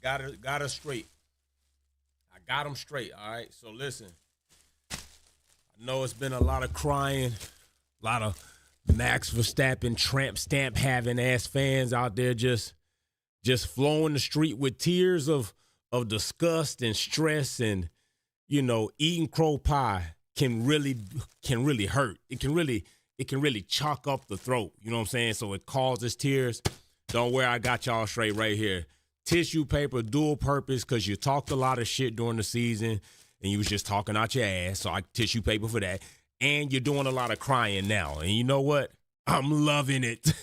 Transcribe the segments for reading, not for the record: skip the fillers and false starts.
Got her straight. I got him straight. All right. So listen, I know it's been a lot of crying, a lot of Max Verstappen tramp stamp having ass fans out there just flowing the street with tears of disgust and stress, and eating crow pie can really hurt. It can really chalk up the throat. You know what I'm saying? So it causes tears. Don't worry, I got y'all straight right here. Tissue paper, dual purpose, because you talked a lot of shit during the season and you was just talking out your ass. So I tissue paper for that. And you're doing a lot of crying now. And you know what? I'm loving it.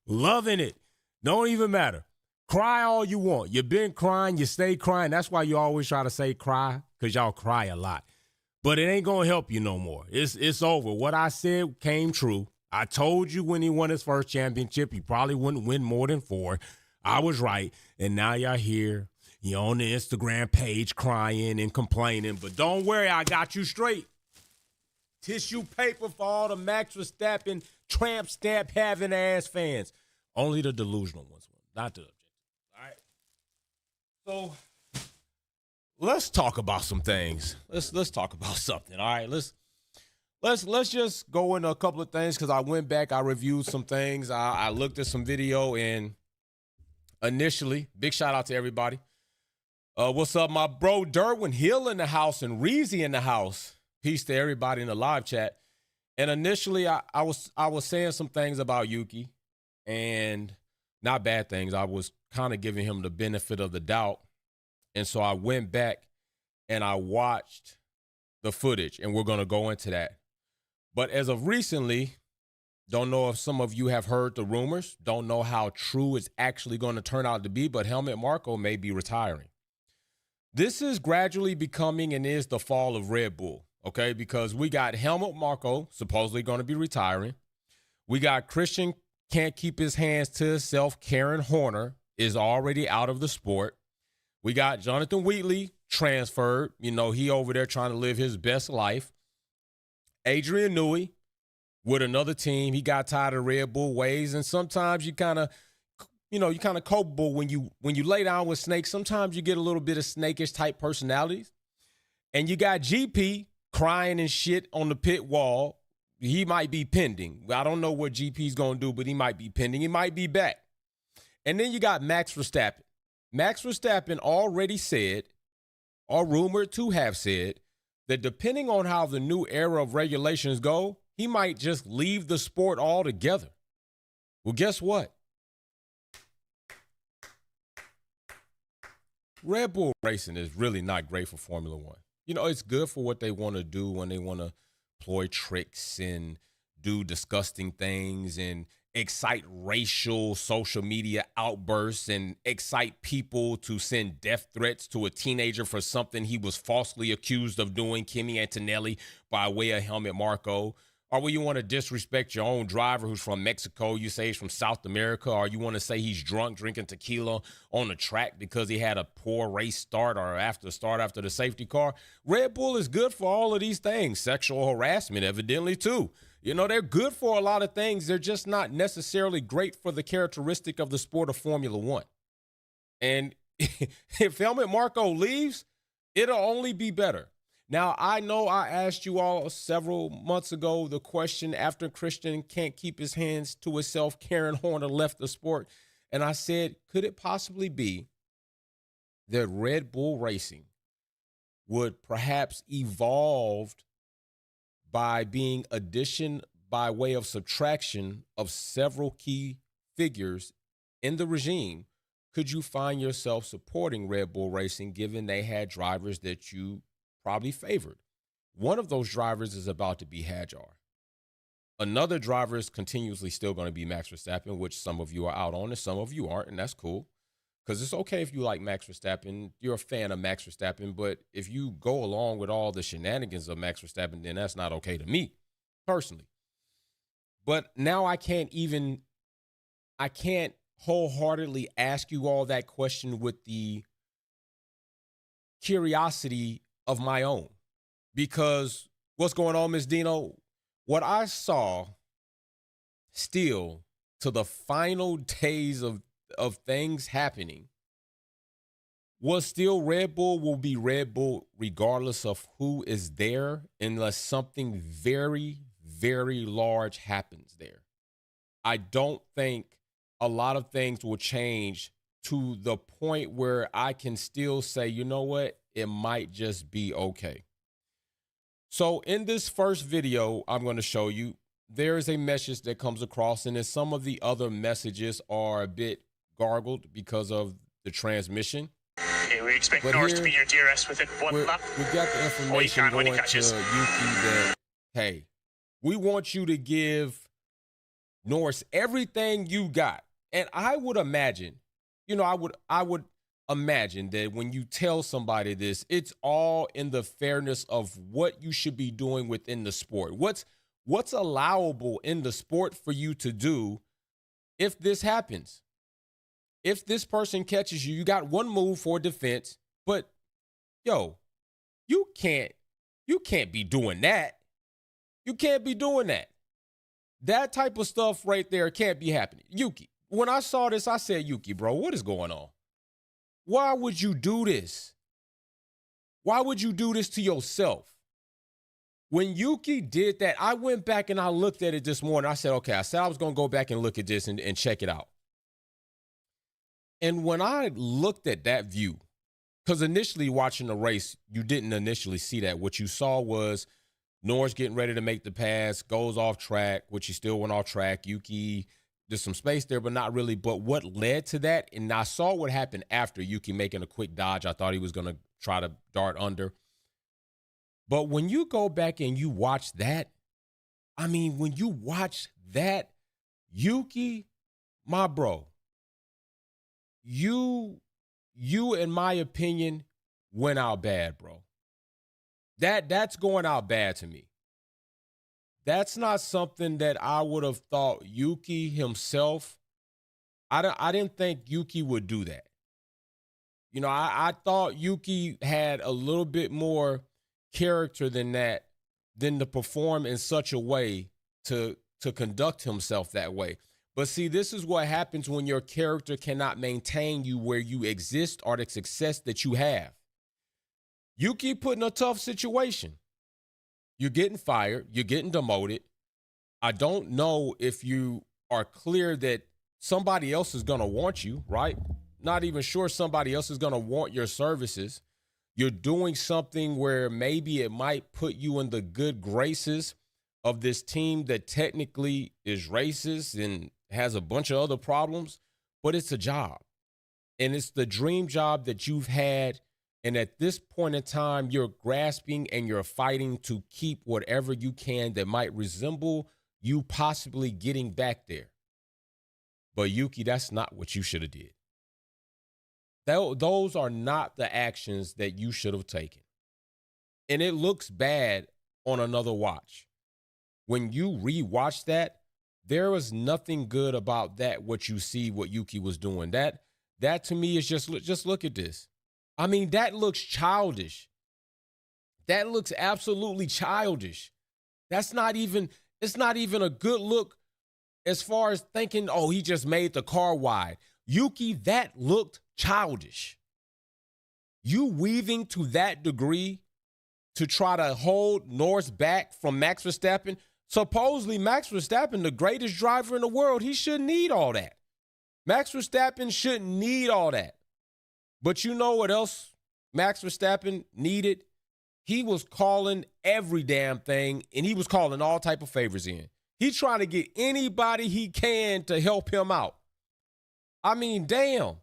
Loving it. Don't even matter. Cry all you want. You've been crying. You stay crying. That's why you always try to say cry, because y'all cry a lot. But it ain't going to help you no more. It's over. What I said came true. I told you when he won his first championship, he probably wouldn't win more than 4. I was right. And now y'all here. You're on the Instagram page crying and complaining. But don't worry, I got you straight. Tissue paper for all the Max Verstappen tramp stamp having ass fans. Only the delusional ones, not the objective. All right. So let's talk about some things. Let's talk about something. All right. Let's just go into a couple of things, because I went back, I reviewed some things, I looked at some video, and initially, big shout out to everybody. What's up, my bro Derwin Hill in the house and Reezy in the house. Peace to everybody in the live chat. And initially, I was saying some things about Yuki, and not bad things. I was kind of giving him the benefit of the doubt. And so I went back and I watched the footage, and we're going to go into that. But as of recently, don't know if some of you have heard the rumors, don't know how true it's actually going to turn out to be, but Helmut Marko may be retiring. This is gradually becoming and is the fall of Red Bull, okay? Because we got Helmut Marko supposedly going to be retiring. We got Christian can't keep his hands to himself. Karen Horner is already out of the sport. We got Jonathan Wheatley transferred. He over there trying to live his best life. Adrian Newey with another team. He got tired of Red Bull ways, and sometimes you kind of culpable when you lay down with snakes. Sometimes you get a little bit of snakish type personalities. And you got GP crying and shit on the pit wall. He might be pending. I don't know what GP's going to do, but he might be pending. He might be back. And then you got Max Verstappen. Max Verstappen already said, or rumored to have said, that depending on how the new era of regulations go, he might just leave the sport altogether. Well, guess what? Red Bull racing is really not great for Formula One. It's good for what they want to do when they want to ploy tricks and do disgusting things and excite racial social media outbursts and excite people to send death threats to a teenager for something he was falsely accused of doing, Kimi Antonelli, by way of Helmut Marko. Or when you want to disrespect your own driver who's from Mexico, you say he's from South America, or you want to say he's drunk drinking tequila on the track because he had a poor race start or after the safety car. Red Bull is good for all of these things. Sexual harassment, evidently, too. They're good for a lot of things. They're just not necessarily great for the characteristic of the sport of Formula One. And if Helmut Marko leaves, it'll only be better. Now, I know I asked you all several months ago the question after Christian can't keep his hands to himself, Karen Horner left the sport. And I said, could it possibly be that Red Bull Racing would perhaps evolve by being addition by way of subtraction of several key figures in the regime? Could you find yourself supporting Red Bull Racing given they had drivers that you probably favored? One of those drivers is about to be Hadjar. Another driver is continuously still going to be Max Verstappen, which some of you are out on and some of you aren't, and that's cool. Because it's okay if you like Max Verstappen, you're a fan of Max Verstappen, but if you go along with all the shenanigans of Max Verstappen, then that's not okay to me, personally. But now I can't wholeheartedly ask you all that question with the curiosity of my own. Because what's going on, Ms. Dino? What I saw still to the final days of of things happening was still Red Bull will be Red Bull regardless of who is there, unless something very, very large happens there. I don't think a lot of things will change to the point where I can still say, you know what, it might just be okay. So in this first video I'm going to show you, there is a message that comes across, and then some of the other messages are a bit gargled because of the transmission. Okay, we expect Norris to be your DRS within 1 lap. We got the information going to Yuki that, hey, we want you to give Norris everything you got. And I would imagine, I would imagine that when you tell somebody this, it's all in the fairness of what you should be doing within the sport. What's allowable in the sport for you to do if this happens? If this person catches you, you got one move for defense, but yo, you can't be doing that. You can't be doing that. That type of stuff right there can't be happening. Yuki, when I saw this, I said, Yuki, bro, what is going on? Why would you do this? Why would you do this to yourself? When Yuki did that, I went back and I looked at it this morning. I said, okay, I said I was going to go back and look at this and check it out. And when I looked at that view, because initially watching the race, you didn't initially see that. What you saw was Norris getting ready to make the pass, goes off track, which he still went off track. Yuki, there's some space there, but not really. But what led to that, and I saw what happened after Yuki making a quick dodge. I thought he was going to try to dart under. But when you go back and you watch that, I mean, when you watch that, Yuki, my bro, you in my opinion went out bad, bro. That's going out bad to me. That's not something that I would have thought Yuki himself. I didn't think Yuki would do that. I thought Yuki had a little bit more character than that, than to perform in such a way to conduct himself that way. But see, this is what happens when your character cannot maintain you where you exist or the success that you have. Yuki put in a tough situation. You're getting fired. You're getting demoted. I don't know if you are clear that somebody else is going to want you, right? Not even sure somebody else is going to want your services. You're doing something where maybe it might put you in the good graces of this team that technically is racist and has a bunch of other problems, but it's a job. And it's the dream job that you've had. And at this point in time, you're grasping and you're fighting to keep whatever you can that might resemble you possibly getting back there. But Yuki, that's not what you should have did. Those are not the actions that you should have taken. And it looks bad on another watch. When you rewatch that, there was nothing good about that, what you see, what Yuki was doing. That to me is just look at this. I mean, that looks childish. That looks absolutely childish. It's not even a good look as far as thinking, oh, he just made the car wide. Yuki, that looked childish. You weaving to that degree to try to hold Norris back from Max Verstappen. Supposedly Max Verstappen, the greatest driver in the world, he shouldn't need all that. Max Verstappen shouldn't need all that. But you know what else Max Verstappen needed? He was calling every damn thing, and he was calling all type of favors in. He's trying to get anybody he can to help him out. I mean, damn.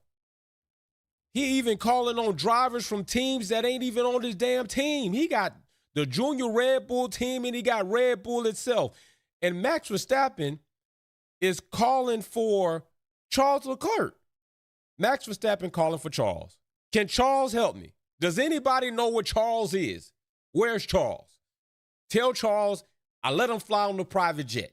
He even calling on drivers from teams that ain't even on his damn team. He got the junior Red Bull team, and he got Red Bull itself. And Max Verstappen is calling for Charles Leclerc. Max Verstappen calling for Charles. Can Charles help me? Does anybody know what Charles is? Where's Charles? Tell Charles I let him fly on the private jet.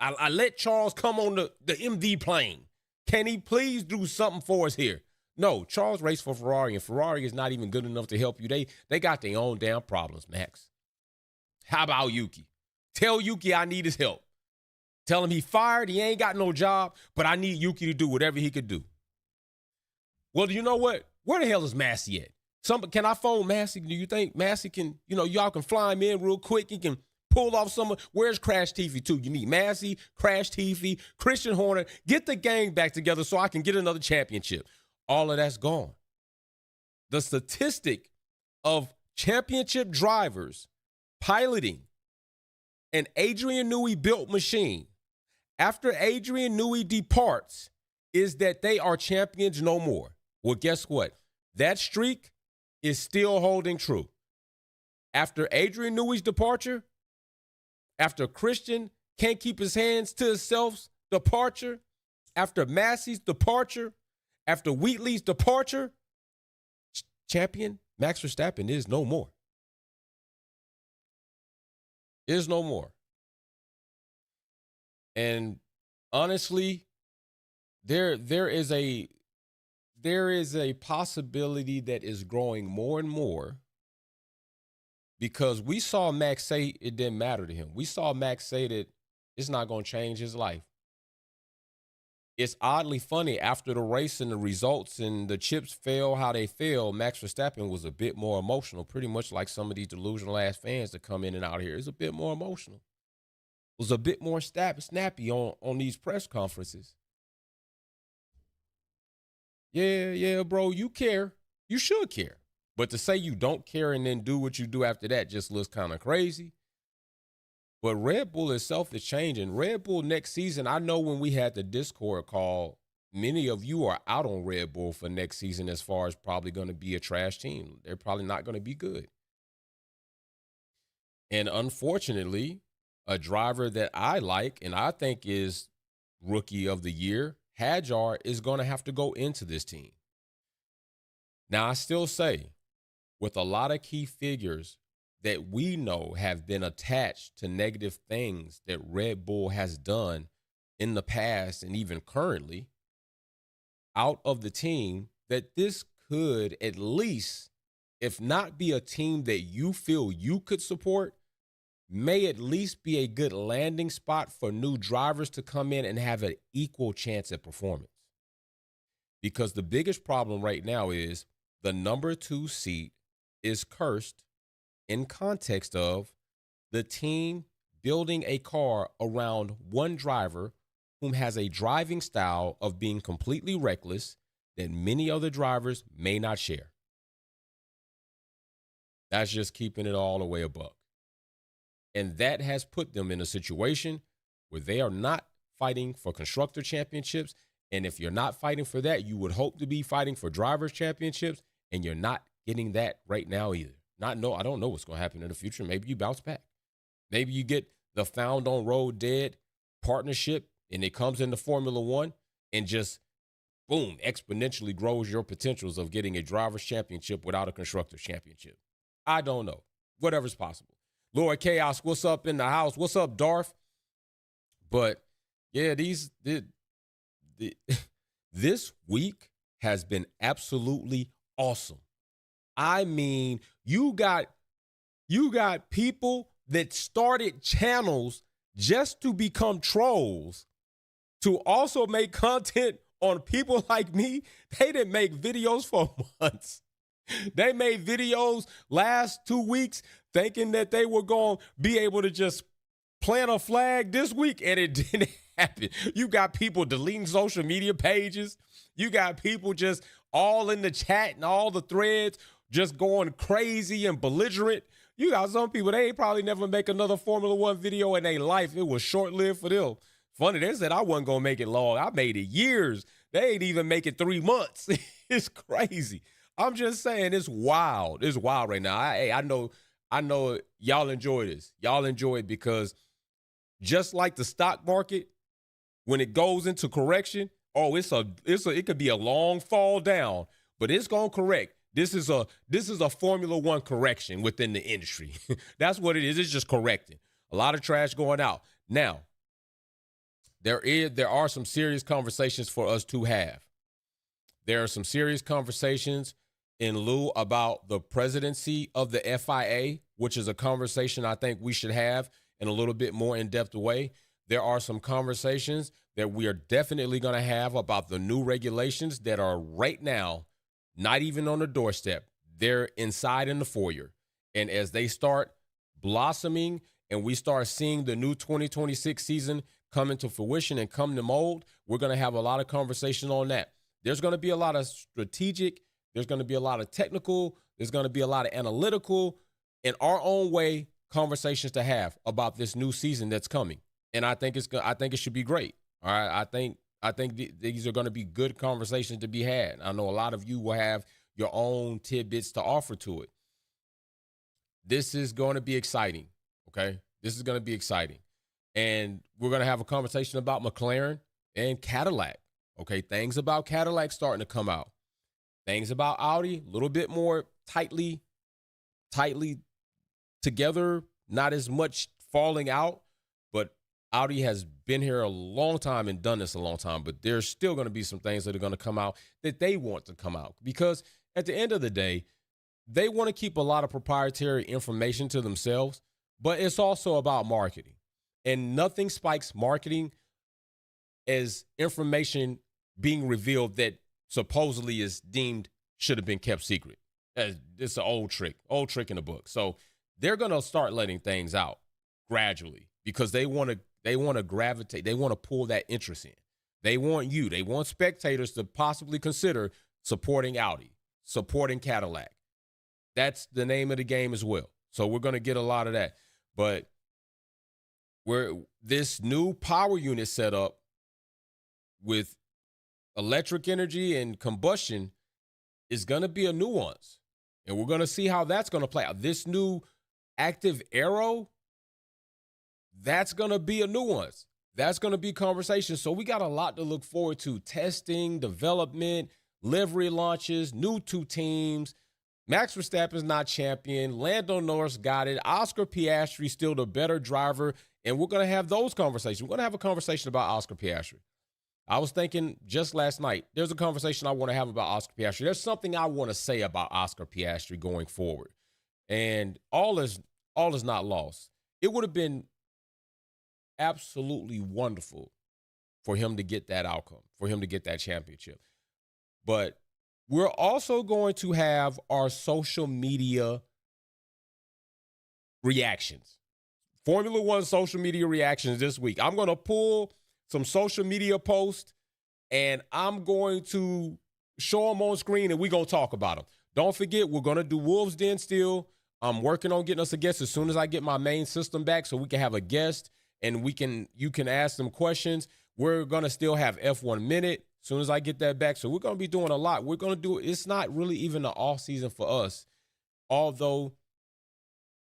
I let Charles come on the MD plane. Can he please do something for us here? No, Charles raced for Ferrari, and Ferrari is not even good enough to help you. They got their own damn problems, Max. How about Yuki? Tell Yuki I need his help. Tell him he fired, he ain't got no job, but I need Yuki to do whatever he could do. Well, you know what? Where the hell is Massey at? Can I phone Massey? Do you think Massey can, y'all can fly him in real quick? He can pull off where's Crash TV too? You need Massey, Crash TV, Christian Horner. Get the gang back together so I can get another championship. All of that's gone. The statistic of championship drivers piloting an Adrian Newey built machine after Adrian Newey departs is that they are champions no more. Well, guess what? That streak is still holding true. After Adrian Newey's departure, after Christian can't keep his hands to himself's departure, after Massey's departure, after Wheatley's departure, champion Max Verstappen is no more. Is no more. And honestly, there is a possibility that is growing more and more, because we saw Max say it didn't matter to him. We saw Max say that it's not going to change his life. It's oddly funny, after the race and the results and the chips fell how they fell, Max Verstappen was a bit more emotional, pretty much like some of these delusional ass fans that come in and out here. It's a bit more emotional. Was a bit more snappy on these press conferences. Yeah, bro, you care. You should care. But to say you don't care and then do what you do after that just looks kind of crazy. But Red Bull itself is changing. Red Bull next season, I know when we had the Discord call, many of you are out on Red Bull for next season as far as probably going to be a trash team. They're probably not going to be good. And unfortunately, a driver that I like and I think is rookie of the year, Hadjar, is going to have to go into this team. Now, I still say, with a lot of key figures that we know have been attached to negative things that Red Bull has done in the past and even currently out of the team, that this could at least, if not be a team that you feel you could support, may at least be a good landing spot for new drivers to come in and have an equal chance at performance. Because the biggest problem right now is the number 2 seat is cursed in context of the team building a car around one driver whom has a driving style of being completely reckless that many other drivers may not share. That's just keeping it all the way a buck. And that has put them in a situation where they are not fighting for constructor championships. And if you're not fighting for that, you would hope to be fighting for drivers championships, and you're not getting that right now either. I don't know what's going to happen in the future. Maybe you bounce back. Maybe you get the Found on Road Dead partnership and it comes into Formula One and just, boom, exponentially grows your potentials of getting a driver's championship without a constructor's championship. I don't know. Whatever's possible. Lord Chaos, what's up in the house? What's up, Darth? But, yeah, this week has been absolutely awesome. I mean, you got people that started channels just to become trolls, to also make content on people like me. They didn't make videos for months. They made videos last 2 weeks thinking that they were going to be able to just plant a flag this week, and it didn't happen. You got people deleting social media pages. You got people just all in the chat and all the threads just going crazy and belligerent. You got some people, they ain't probably never make another Formula One video in their life. It was short-lived for them. Funny, they said I wasn't going to make it long. I made it years. They ain't even make it 3 months. It's crazy. I'm just saying, it's wild. It's wild right now. I know y'all enjoy this. Y'all enjoy it because just like the stock market, when it goes into correction, it could be a long fall down, but it's going to correct. This is a Formula One correction within the industry. That's what it is. It's just correcting. A lot of trash going out. Now, there are some serious conversations for us to have. There are some serious conversations in lieu about the presidency of the FIA, which is a conversation I think we should have in a little bit more in-depth way. there are some conversations that we are definitely going to have about the new regulations that are right now not even on the doorstep. They're inside in the foyer. And as they start blossoming and we start seeing the new 2026 season come into fruition and come to mold, we're going to have a lot of conversation on that. There's going to be a lot of strategic, there's going to be a lot of technical, there's going to be a lot of analytical, in our own way, conversations to have about this new season that's coming. And I think it should be great. All right. I think these are going to be good conversations to be had. I know a lot of you will have your own tidbits to offer to it. This is going to be exciting. Okay. This is going to be exciting. And we're going to have a conversation about McLaren and Cadillac. Okay. Things about Cadillac starting to come out. Things about Audi, a little bit more tightly together, not as much falling out, but Audi has been here a long time and done this a long time, but there's still going to be some things that are going to come out that they want to come out, because at the end of the day, they want to keep a lot of proprietary information to themselves, but it's also about marketing. And nothing spikes marketing as information being revealed that supposedly is deemed should have been kept secret. It's an old trick in the book. So they're going to start letting things out gradually because they want to gravitate. They want to pull that interest in. They want spectators to possibly consider supporting Audi, supporting Cadillac. That's the name of the game as well. So we're going to get a lot of that. But this new power unit setup with electric energy and combustion is going to be a nuance. And we're going to see how that's going to play out. This new active aero, that's going to be a nuance. That's going to be conversation. So we got a lot to look forward to. Testing, development, livery launches, new two teams. Max Verstappen's not champion. Lando Norris got it. Oscar Piastri still the better driver. And we're going to have those conversations. We're going to have a conversation about Oscar Piastri. I was thinking just last night, there's a conversation I want to have about Oscar Piastri. There's something I want to say about Oscar Piastri going forward. And all is not lost. It would have been absolutely wonderful for him to get that outcome, for him to get that championship. But we're also going to have our social media reactions. Formula One social media reactions this week. I'm going to pull some social media posts, and I'm going to show them on screen, and we're going to talk about them. Don't forget, we're going to do Wolves Den still. I'm working on getting us a guest as soon as I get my main system back so we can have a guest, and you can ask them questions. We're going to still have F1 Minute as soon as I get that back. So we're going to be doing a lot. We're going to do, it's not really even the off season for us. Although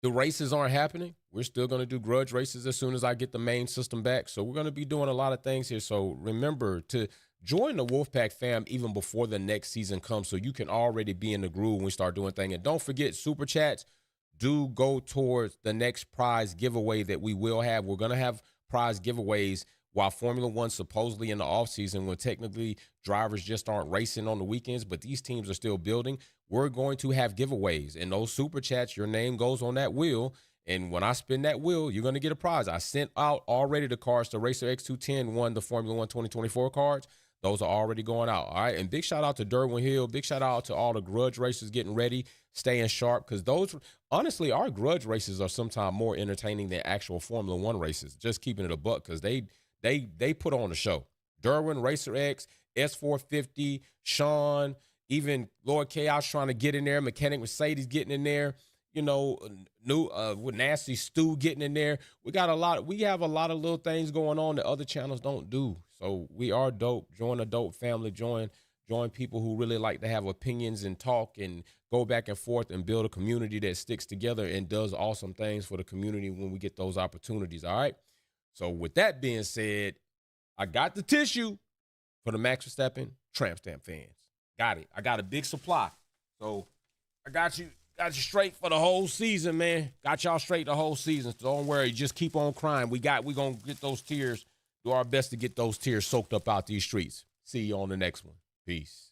the races aren't happening, we're still going to do grudge races as soon as I get the main system back. So we're going to be doing a lot of things here. So remember to join the Wolfpack fam even before the next season comes so you can already be in the groove when we start doing things. And don't forget, Super Chats do go towards the next prize giveaway that we will have. We're going to have prize giveaways while Formula One supposedly in the offseason, when technically drivers just aren't racing on the weekends, but these teams are still building. We're going to have giveaways. And those Super Chats, your name goes on that wheel. And when I spin that wheel, you're going to get a prize. I sent out already the cards. The Racer X210 won the Formula One 2024 cards. Those are already going out. All right. And big shout out to Derwin Hill. Big shout out to all the grudge racers getting ready, staying sharp. Because those, honestly, our grudge races are sometimes more entertaining than actual Formula One races. Just keeping it a buck, because they put on the show. Derwin, Racer X, S450, Sean, even Lord Chaos trying to get in there. Mechanic Mercedes getting in there. You know, with Nasty Stu getting in there. We have a lot of little things going on that other channels don't do. So we are dope. Join a dope family. Join people who really like to have opinions and talk and go back and forth and build a community that sticks together and does awesome things for the community when we get those opportunities. All right. So with that being said, I got the tissue for the Max Verstappen Tramp Stamp fans. Got it. I got a big supply. So I got you straight for the whole season, man. Got y'all straight the whole season. So don't worry. Just keep on crying. We're going to get those tears. Do our best to get those tears soaked up out these streets. See you on the next one. Peace.